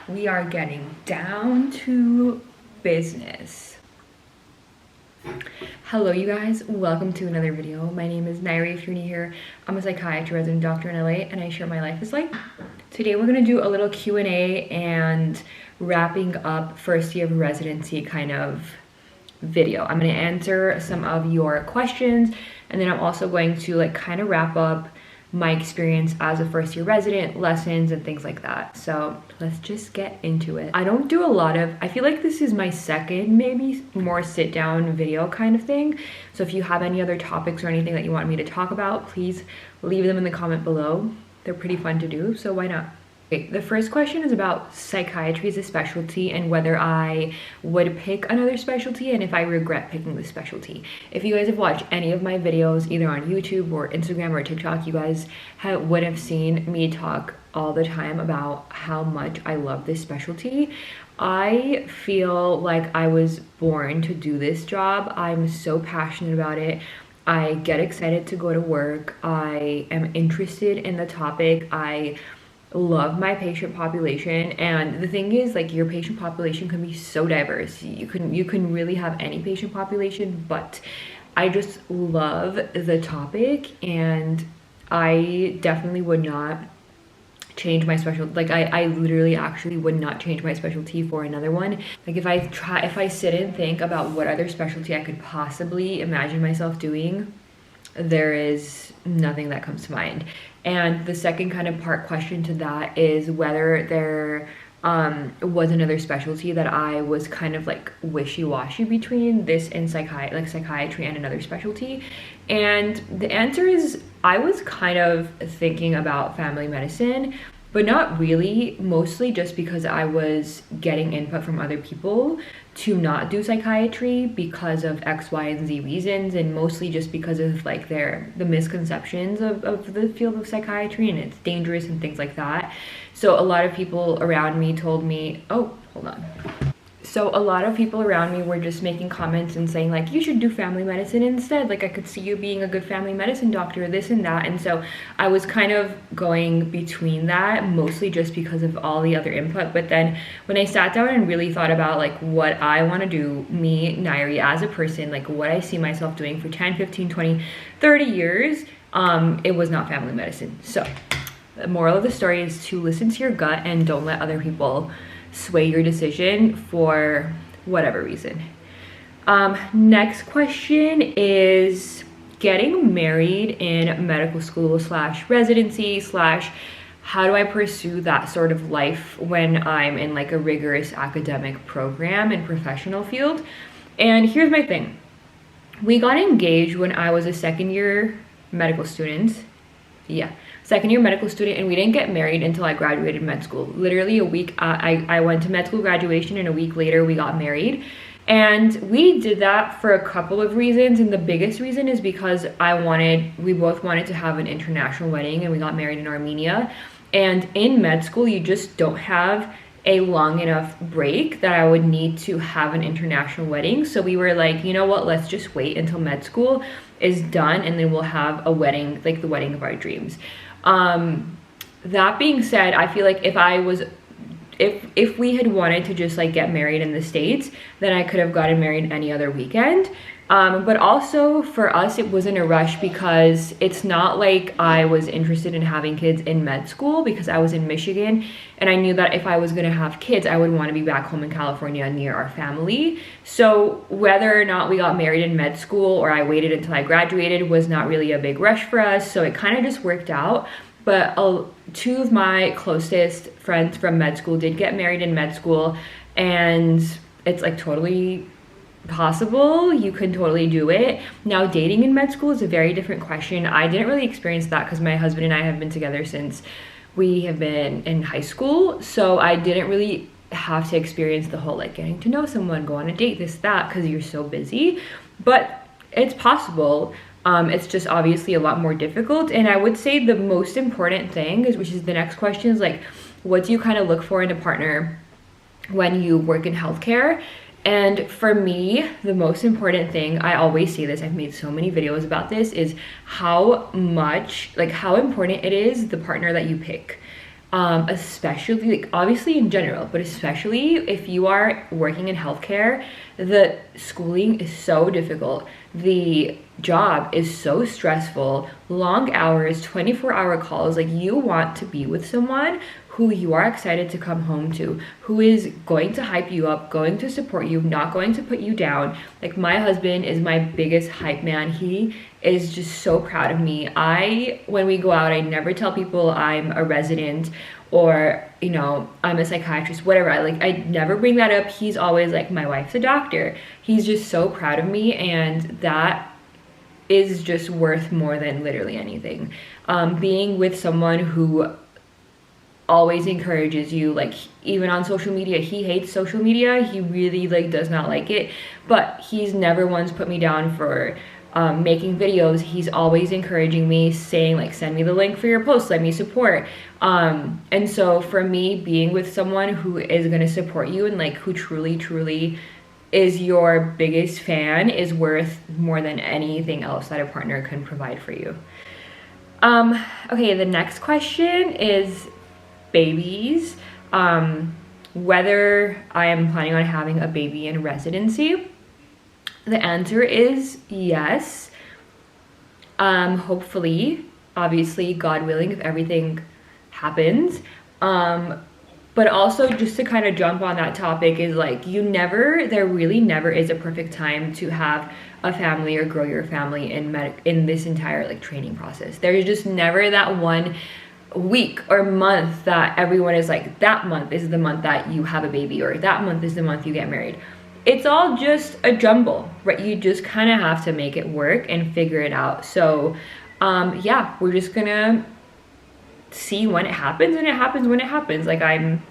we are getting down to business. Hello you guys, welcome to another video. My name is Nayiri. If you're new here, I'm a psychiatry resident doctor in LA and I share my life as life. Today we're gonna do a little Q&A and wrapping up first year of residency kind of video. I'm gonna answer some of your questions and then I'm also going to kind of wrap up my experience as a first year resident, lessons and things like that. So let's just get into it. I don't do a lot of, I feel like this is my second maybe more sit down video kind of thing. So if you have any other topics or anything that you want me to talk about, please leave them in the comment below. They're pretty fun to do, so why not? Okay, the first question is about psychiatry as a specialty and whether I would pick another specialty and if I regret picking the specialty. If you guys have watched any of my videos either on YouTube or Instagram or TikTok, you guys would have seen me talk all the time about how much I love this specialty. I feel like I was born to do this job. I'm so passionate about it. I get excited to go to work. I am interested in the topic. I love my patient population, and the thing is, your patient population can be so diverse. You can really have any patient population, but I just love the topic and I definitely would not change my specialty. I literally actually would not change my specialty for another one. If I sit and think about what other specialty I could possibly imagine myself doing, there is nothing that comes to mind. And the second kind of part question to that is whether there was another specialty that I was kind of wishy-washy between this and psychiatry and another specialty. And the answer is I was kind of thinking about family medicine, but not really, mostly just because I was getting input from other people to not do psychiatry because of X, Y, and Z reasons, and mostly just because of the misconceptions of the field of psychiatry, and it's dangerous and things like that. So a lot of people around me told me, oh, hold on. So a lot of people around me were just making comments and saying you should do family medicine instead. I could see you being a good family medicine doctor, this and that. And so I was kind of going between that, mostly just because of all the other input. But then when I sat down and really thought about what I want to do, me, Nayiri, as a person, what I see myself doing for 10, 15, 20, 30 years, it was not family medicine. So the moral of the story is to listen to your gut and don't let other people sway your decision for whatever reason. Next question is getting married in medical school / residency / how do I pursue that sort of life when I'm in a rigorous academic program and professional field. And here's my thing. We got engaged when I was a second year medical student. Second year medical student, and we didn't get married until I graduated med school. Literally a week, I went to med school graduation and a week later we got married. And we did that for a couple of reasons, and the biggest reason is because we both wanted to have an international wedding, and we got married in Armenia. And in med school, you just don't have a long enough break that I would need to have an international wedding. So we were like, you know what, let's just wait until med school is done and then we'll have a wedding, the wedding of our dreams. That being said, I feel like if we had wanted to just get married in the States, then I could have gotten married any other weekend. But also for us, it wasn't a rush because it's not like I was interested in having kids in med school because I was in Michigan and I knew that if I was gonna have kids, I would want to be back home in California near our family. So whether or not we got married in med school or I waited until I graduated was not really a big rush for us. So it kind of just worked out. But two of my closest friends from med school did get married in med school, and it's totally possible. You can totally do it. Now, dating in med school is a very different question. I didn't really experience that because my husband and I have been together since we have been in high school. So I didn't really have to experience the whole getting to know someone, go on a date, this, that, because you're so busy. But it's possible. It's just obviously a lot more difficult. And I would say the most important thing which is the next question, is what do you kind of look for in a partner when you work in healthcare? And for me, the most important thing, I always say this, I've made so many videos about this, is how important it is the partner that you pick. especially like obviously in general, but especially if you are working in healthcare, the schooling is so difficult. The job is so stressful, long hours, 24-hour calls. Like, you want to be with someone who you are excited to come home to, who is going to hype you up, going to support you, not going to put you down. Like, my husband is my biggest hype man. He is just so proud of me. When we go out, I never tell people I'm a resident or, you know, I'm a psychiatrist, whatever. I never bring that up. He's always like, my wife's a doctor. He's just so proud of me, and that is just worth more than literally anything. Being with someone who always encourages you, like, even on social media. He hates social media. He really like does not like it, but he's never once put me down for making videos. He's always encouraging me, saying like, send me the link for your post, let me support. And so for me, being with someone who is going to support you and like who truly is your biggest fan is worth more than anything else that a partner can provide for you. Okay, the next question is babies. Whether I am planning on having a baby in residency. The answer is yes. Hopefully, obviously, God willing, if everything happens. But also, just to kind of jump on that topic, is like, there really never is a perfect time to have a family or grow your family in this entire like training process. There's just never that one week or month that everyone is like, that month is the month that you have a baby, or that month is the month you get married. It's all just a jumble, right? You just kind of have to make it work and figure it out. So yeah, we're just gonna see when it happens, and it happens when it happens. Like, I'm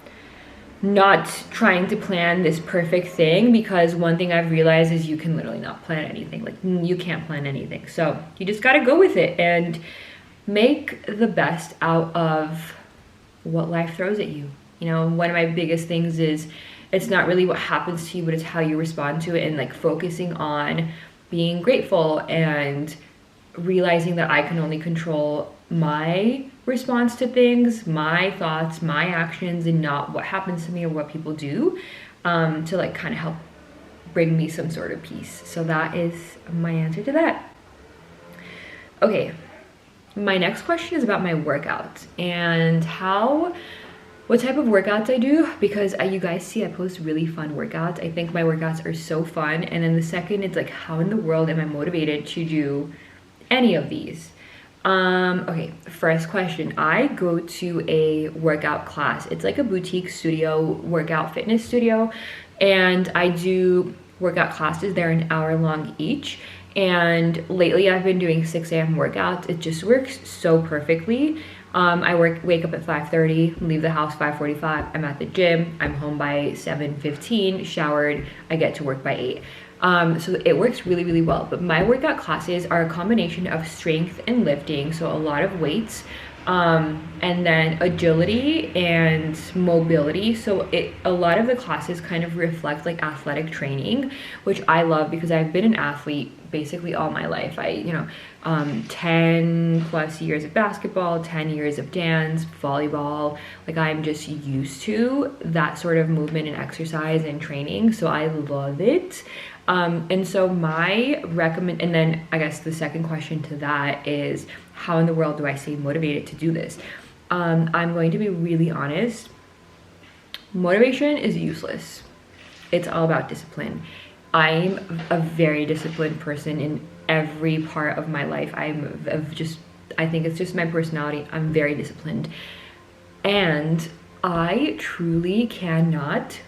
not trying to plan this perfect thing, because one thing I've realized is you can literally not plan anything. Like, you can't plan anything. So you just gotta go with it and make the best out of what life throws at you. You know, one of my biggest things is, it's not really what happens to you, but it's how you respond to it, and like focusing on being grateful and realizing that I can only control my response to things, my thoughts, my actions, and not what happens to me or what people do, to like kind of help bring me some sort of peace. So that is my answer to that. Okay, my next question is about my workouts and what type of workouts I do, because you guys see I post really fun workouts. I think my workouts are so fun. And then the second, it's like, how in the world am I motivated to do any of these? Okay, first question. I go to a workout class. It's like a boutique studio, workout fitness studio, and I do workout classes. They're an hour long each. And lately I've been doing 6 a.m. workouts. It just works so perfectly. I wake up at 5:30, leave the house 5:45. I'm at the gym. I'm home by 7:15, showered. I get to work by 8. So it works really well. But my workout classes are a combination of strength and lifting, so a lot of weights, and then agility and mobility. So a lot of the classes kind of reflect like athletic training, which I love because I've been an athlete basically all my life. 10 plus years of basketball, 10 years of dance, volleyball. Like, I'm just used to that sort of movement and exercise and training, so I love it. And so and then I guess the second question to that is, how in the world do I stay motivated to do this? I'm going to be really honest. Motivation is useless. It's all about discipline. I'm a very disciplined person in every part of my life. I think it's just my personality. I'm very disciplined. And I truly cannot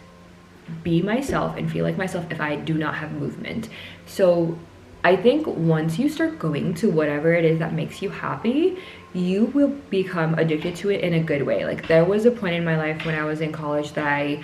be myself and feel like myself if I do not have movement. So I think once you start going to whatever it is that makes you happy, you will become addicted to it in a good way. Like, there was a point in my life when I was in college that I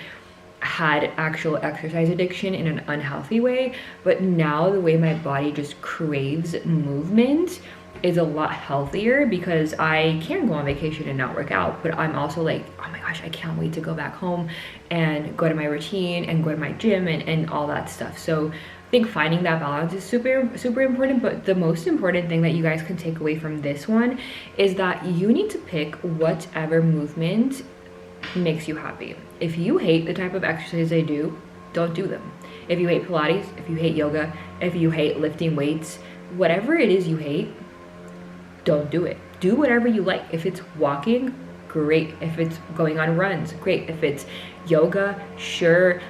had actual exercise addiction in an unhealthy way, but now the way my body just craves movement is a lot healthier because I can go on vacation and not work out, but I'm also like, oh my gosh, I can't wait to go back home and go to my routine and go to my gym and all that stuff. So I think finding that balance is super important. But the most important thing that you guys can take away from this one is that you need to pick whatever movement makes you happy. If you hate the type of exercise I do, don't do them. If you hate Pilates, if you hate yoga, if you hate lifting weights, whatever it is you hate, don't do it. Do whatever you like. If it's walking, great. If it's going on runs, great. If it's yoga, sure.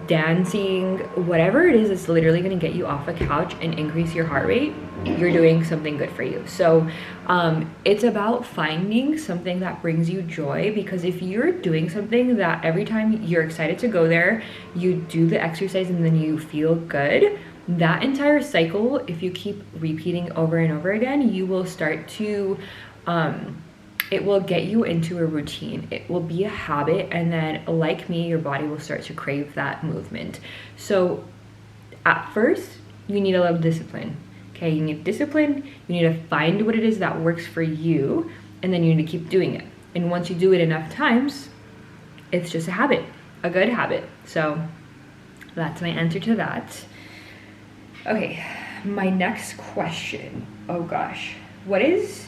Dancing, whatever it is that's literally going to get you off the couch and increase your heart rate, you're doing something good for you. So it's about finding something that brings you joy, because if you're doing something that every time you're excited to go there, you do the exercise and then you feel good, that entire cycle, if you keep repeating over and over again, you will start to it will get you into a routine. It will be a habit, and then like me, your body will start to crave that movement. So at first, you need a little discipline. Okay, you need discipline, you need to find what it is that works for you, and then you need to keep doing it. And once you do it enough times, it's just a habit, a good habit. So that's my answer to that. Okay, my next question. Oh gosh, what is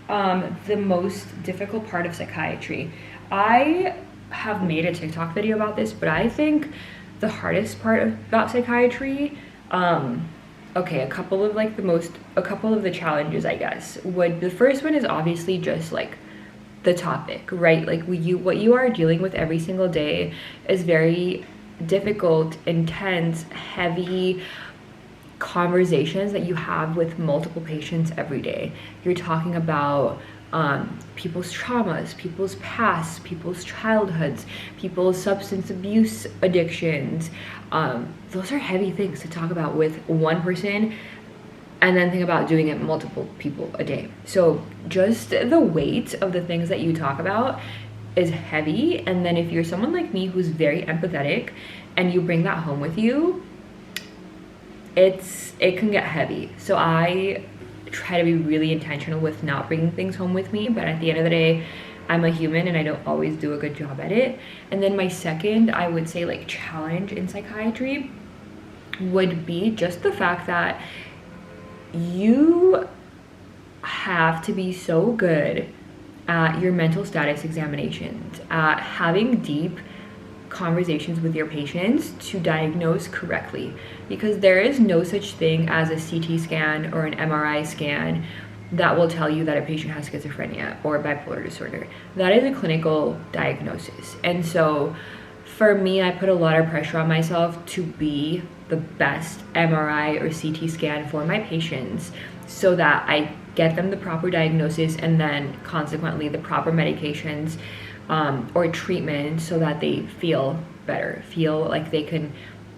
the most difficult part of psychiatry? I have made a TikTok video about this, but I think the hardest part about psychiatry, okay, a couple of the challenges, I guess, the first one is obviously just like the topic, right? Like what you are dealing with every single day is very difficult, intense, heavy conversations that you have with multiple patients every day. You're talking about people's traumas, people's pasts, people's childhoods, people's substance abuse addictions. Those are heavy things to talk about with one person, and then think about doing it multiple people a day. So just the weight of the things that you talk about is heavy. And then if you're someone like me who's very empathetic and you bring that home with you, it can get heavy. So I try to be really intentional with not bringing things home with me, but at the end of the day, I'm a human and I don't always do a good job at it. And then my second, I would say, like, challenge in psychiatry would be just the fact that you have to be so good at your mental status examinations, at having deep conversations with your patients to diagnose correctly, because there is no such thing as a CT scan or an MRI scan that will tell you that a patient has schizophrenia or bipolar disorder. That is a clinical diagnosis. And so for me, I put a lot of pressure on myself to be the best MRI or CT scan for my patients so that I get them the proper diagnosis and then consequently the proper medications or treatment so that they feel better, feel like they can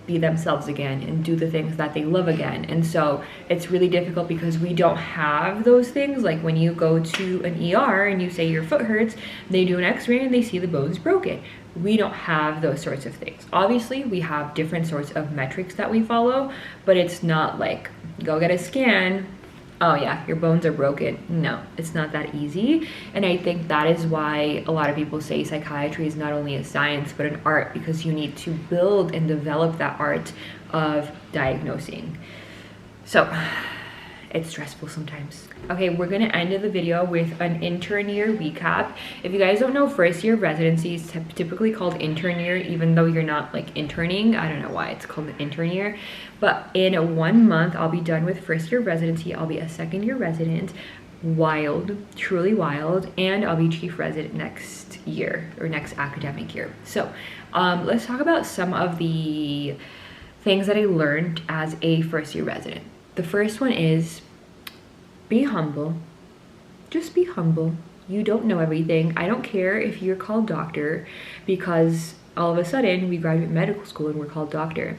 be themselves again and do the things that they love again. And so it's really difficult because we don't have those things. Like when you go to an ER and you say your foot hurts, they do an x-ray and they see the bone's broken. We don't have those sorts of things. Obviously, we have different sorts of metrics that we follow, but it's not like, go get a scan, oh yeah, your bones are broken. No, it's not that easy. And I think that is why a lot of people say psychiatry is not only a science, but an art, because you need to build and develop that art of diagnosing. So it's stressful sometimes. Okay, we're gonna end the video with an intern year recap. If you guys don't know, first year residency is typically called intern year, even though you're not like interning. I don't know why it's called an intern year. But in 1 month, I'll be done with first year residency. I'll be a second year resident. Wild, truly wild. And I'll be chief resident next year, or next academic year. So let's talk about some of the things that I learned as a first year resident. The first one is be humble. Just be humble. You don't know everything. I don't care if you're called doctor, because all of a sudden we graduate medical school and we're called doctor.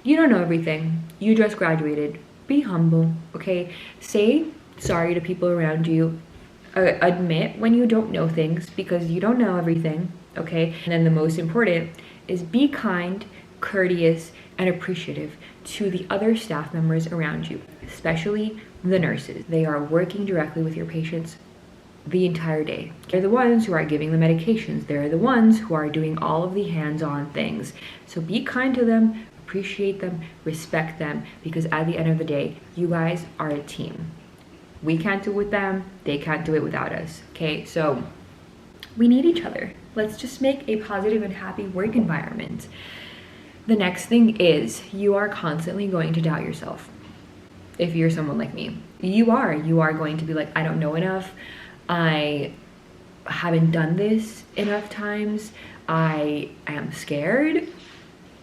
You don't know everything. You just graduated. Be humble, okay? Say sorry to people around you. Admit when you don't know things, because you don't know everything, okay? And then the most important is be kind, courteous, and appreciative to the other staff members around you, especially the nurses. They are working directly with your patients the entire day. They're the ones who are giving the medications. They're the ones who are doing all of the hands-on things. So be kind to them, appreciate them, respect them, because at the end of the day, you guys are a team. We can't do it with them, they can't do it without us, okay? So we need each other. Let's just make a positive and happy work environment. The next thing is you are constantly going to doubt yourself. If you're someone like me, you are going to be like, I don't know enough. I haven't done this enough times. I am scared.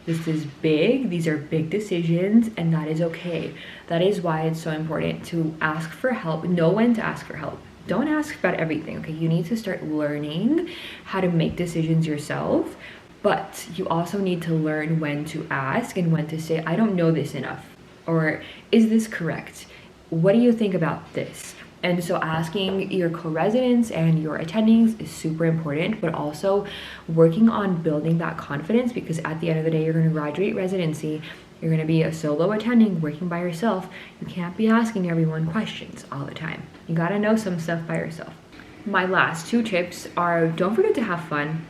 This is big. These are big decisions, and that is okay. That is why it's so important to ask for help. Know when to ask for help. Don't ask about everything, okay? You need to start learning how to make decisions yourself, but you also need to learn when to ask and when to say, I don't know this enough, or is this correct? What do you think about this? And so asking your co-residents and your attendings is super important, but also working on building that confidence, because at the end of the day, you're going to graduate residency. You're going to be a solo attending working by yourself. You can't be asking everyone questions all the time. You got to know some stuff by yourself. My last 2 tips are, don't forget to have fun.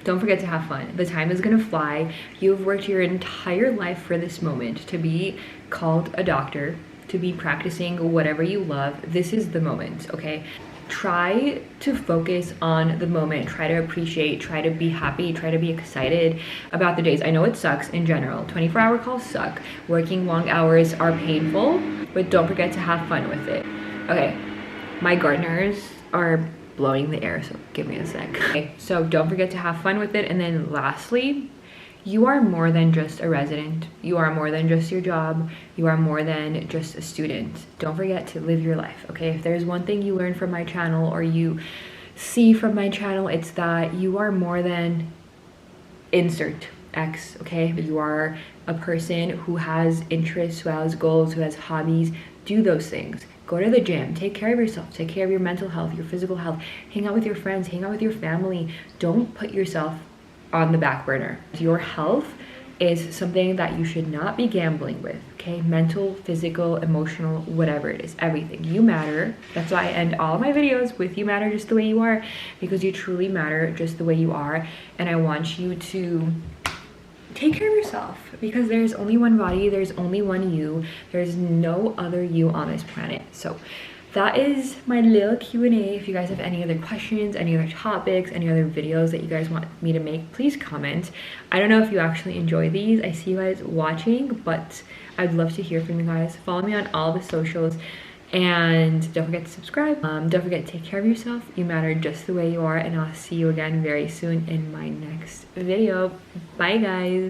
Don't forget to have fun. The time is going to fly. You've worked your entire life for this moment to be called a doctor, to be practicing whatever you love. This is the moment, okay? Try to focus on the moment. Try to appreciate, try to be happy, try to be excited about the days. I know it sucks in general. 24-hour calls suck. Working long hours are painful, but don't forget to have fun with it. Okay, my gardeners are blowing the air, so give me a sec. Okay, so don't forget to have fun with it. And then lastly, you are more than just a resident. You are more than just your job. You are more than just a student. Don't forget to live your life, okay? If there's one thing you learn from my channel or you see from my channel, it's that you are more than insert X, okay? You are a person who has interests, who has goals, who has hobbies. Do those things. Go to the gym, take care of yourself, take care of your mental health, your physical health, hang out with your friends, hang out with your family. Don't put yourself on the back burner. Your health is something that you should not be gambling with, okay? Mental, physical, emotional, whatever it is, everything. You matter. That's why I end all my videos with you matter just the way you are, because you truly matter just the way you are. And I want you to take care of yourself, because there's only one body, there's only one you, there's no other you on this planet. So that is my little Q&A. If you guys have any other questions, any other topics, any other videos that you guys want me to make, please comment. I don't know if you actually enjoy these. I see you guys watching, but I'd love to hear from you guys. Follow me on all the socials, and don't forget to subscribe. Don't forget to take care of yourself. You matter just the way you are, and I'll see you again very soon in my next video. Bye, guys.